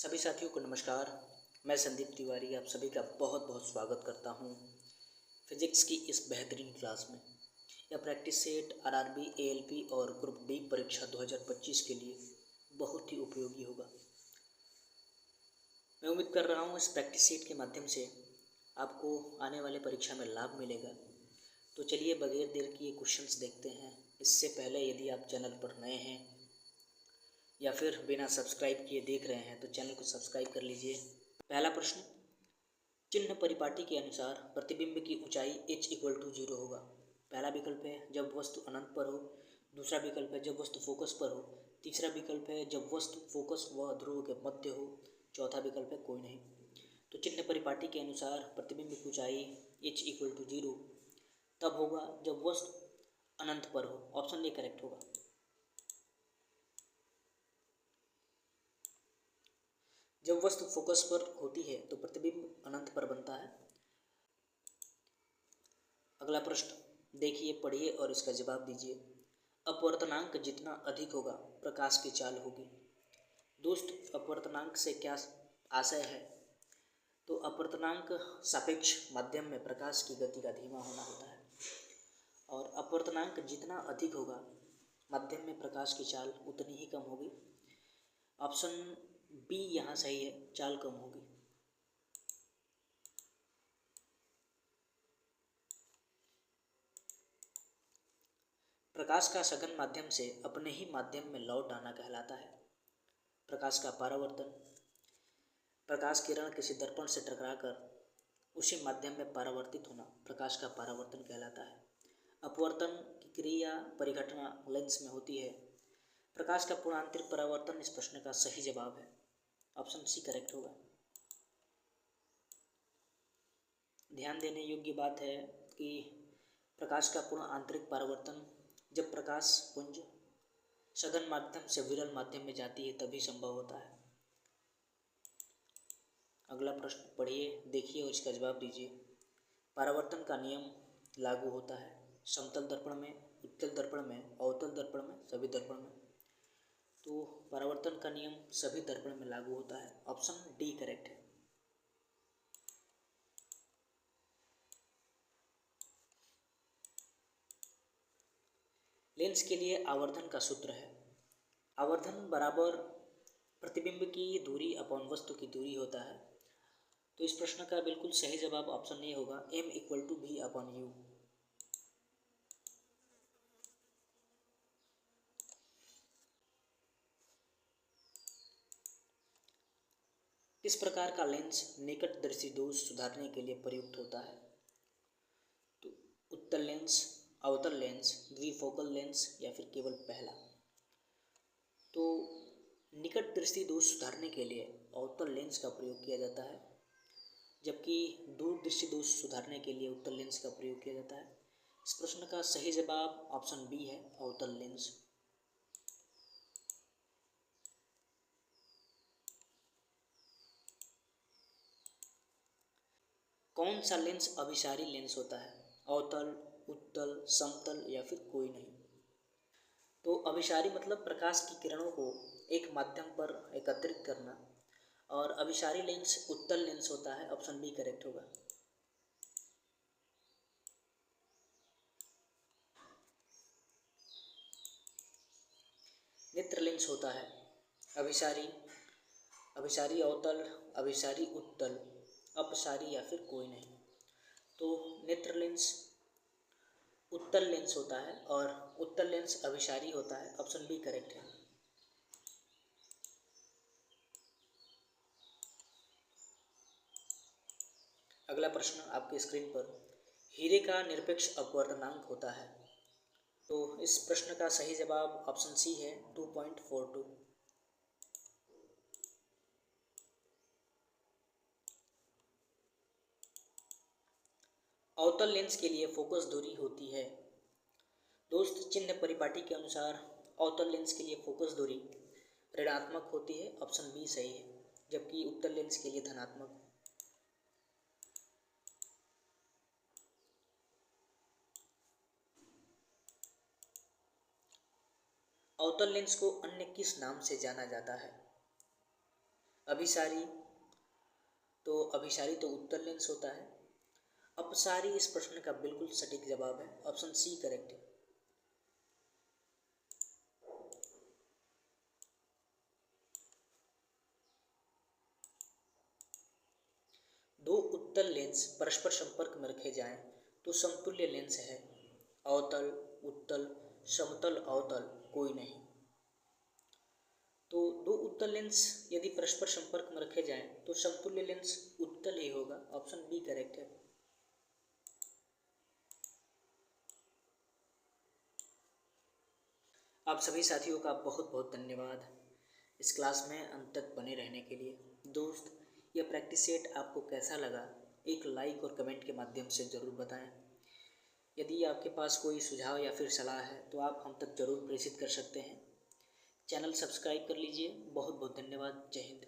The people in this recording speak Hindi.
सभी साथियों को नमस्कार। मैं संदीप तिवारी आप सभी का बहुत बहुत स्वागत करता हूं फिजिक्स की इस बेहतरीन क्लास में। यह प्रैक्टिस सेट आरआरबी, एएलपी और ग्रुप डी परीक्षा 2025 के लिए बहुत ही उपयोगी होगा। मैं उम्मीद कर रहा हूं इस प्रैक्टिस सेट के माध्यम से आपको आने वाले परीक्षा में लाभ मिलेगा। तो चलिए बगैर देर किए क्वेश्चंस देखते हैं। इससे पहले यदि आप चैनल पर नए हैं या फिर बिना सब्सक्राइब किए देख रहे हैं तो चैनल को सब्सक्राइब कर लीजिए। पहला प्रश्न, चिन्ह परिपाटी के अनुसार प्रतिबिंब की ऊंचाई h = 0 होगा। पहला विकल्प है जब वस्तु अनंत पर हो, दूसरा विकल्प है जब वस्तु फोकस पर हो, तीसरा विकल्प है जब वस्तु फोकस व ध्रुव के मध्य हो, चौथा विकल्प है कोई नहीं। तो चिन्ह परिपाटी के अनुसार प्रतिबिंब की ऊंचाई h = 0 तब होगा जब वस्तु अनंत पर हो। ऑप्शन ए करेक्ट होगा। जब वस्तु फोकस पर होती है तो प्रतिबिंब अनंत पर बनता है। अगला प्रश्न देखिए, पढ़िए और इसका जवाब दीजिए। अपवर्तनांक जितना अधिक होगा प्रकाश की चाल होगी। दोस्त, अपवर्तनांक से क्या आशय है? तो अपवर्तनांक सापेक्ष माध्यम में प्रकाश की गति का धीमा होना होता है और अपवर्तनांक जितना अधिक होगा माध्यम में प्रकाश की चाल उतनी ही कम होगी। ऑप्शन बी यहाँ सही है, चाल कम होगी। प्रकाश का सघन माध्यम से अपने ही माध्यम में लौट आना कहलाता है। प्रकाश का परावर्तन, प्रकाश किरण किसी दर्पण से टकराकर उसी माध्यम में परावर्तित होना प्रकाश का परावर्तन कहलाता है। अपवर्तन की क्रिया परिघटना लेंस में होती है। प्रकाश का पूर्ण आंतरिक परावर्तन इस प्रश्न का सही जवाब है। ऑप्शन सी करेक्ट होगा। ध्यान देने योग्य बात है कि प्रकाश का पूर्ण आंतरिक परावर्तन जब प्रकाश पुंज सघन माध्यम से विरल माध्यम में जाती है तभी संभव होता है। अगला प्रश्न पढ़िए, देखिए और इसका जवाब दीजिए। परावर्तन का नियम लागू होता है समतल दर्पण में, उत्तल दर्पण में, अवतल दर्पण में, सभी दर्पण में। तो परावर्तन का नियम सभी दर्पण में लागू होता है। ऑप्शन डी करेक्ट है। लेंस के लिए आवर्धन का सूत्र है आवर्धन बराबर प्रतिबिंब की दूरी अपॉन वस्तु की दूरी होता है। तो इस प्रश्न का बिल्कुल सही जवाब ऑप्शन ए होगा, m = v/u। किस प्रकार का लेंस निकटदर्शी दोष सुधारने के लिए प्रयुक्त होता है? तो उत्तल लेंस, अवतल लेंस, द्विफोकल लेंस या फिर केवल पहला। तो निकटदर्शी दोष सुधारने के लिए अवतल लेंस का प्रयोग किया जाता है, जबकि दूरदर्शी दोष सुधारने के लिए उत्तल लेंस का प्रयोग किया जाता है। इस प्रश्न का सही जवाब ऑप्शन बी है, अवतल लेंस। कौन सा लेंस अभिसारी लेंस होता है? अवतल, उत्तल, समतल या फिर कोई नहीं। तो अभिसारी मतलब प्रकाश की किरणों को एक माध्यम पर एकत्रित करना और अभिसारी लेंस उत्तल लेंस होता है। ऑप्शन बी करेक्ट होगा। नेत्र लेंस होता है अभिसारी, अभिसारी अवतल, अभिसारी उत्तल, अपसारी या फिर कोई नहीं। तो नेत्र लेंस उत्तल लेंस होता है और उत्तल लेंस अभिसारी होता है। ऑप्शन बी करेक्ट है। अगला प्रश्न आपके स्क्रीन पर, हीरे का निरपेक्ष अपवर्तनांक होता है। तो इस प्रश्न का सही जवाब ऑप्शन सी है, 2.42। अवतल लेंस के लिए फोकस दूरी होती है। दोस्त, चिन्ह परिपाटी के अनुसार अवतल लेंस के लिए फोकस दूरी ऋणात्मक होती है। ऑप्शन बी सही है, जबकि उत्तल लेंस के लिए धनात्मक। अवतल लेंस को अन्य किस नाम से जाना जाता है? अभिसारी तो उत्तल लेंस होता है। अपसारी इस प्रश्न का बिल्कुल सटीक जवाब है, ऑप्शन सी करेक्ट है। दो उत्तल लेंस परस्पर संपर्क में रखे जाएं तो समतुल्य लेंस है। अवतल, उत्तल, समतल अवतल कोई नहीं। तो दो उत्तल लेंस यदि परस्पर संपर्क में रखे जाएं तो समतुल्य लेंस उत्तल ही होगा, ऑप्शन बी करेक्ट है। आप सभी साथियों का बहुत बहुत धन्यवाद इस क्लास में अंत तक बने रहने के लिए। दोस्त, यह प्रैक्टिस सेट आपको कैसा लगा एक लाइक और कमेंट के माध्यम से ज़रूर बताएं। यदि आपके पास कोई सुझाव या फिर सलाह है तो आप हम तक ज़रूर प्रेषित कर सकते हैं। चैनल सब्सक्राइब कर लीजिए। बहुत बहुत धन्यवाद। जय हिंद।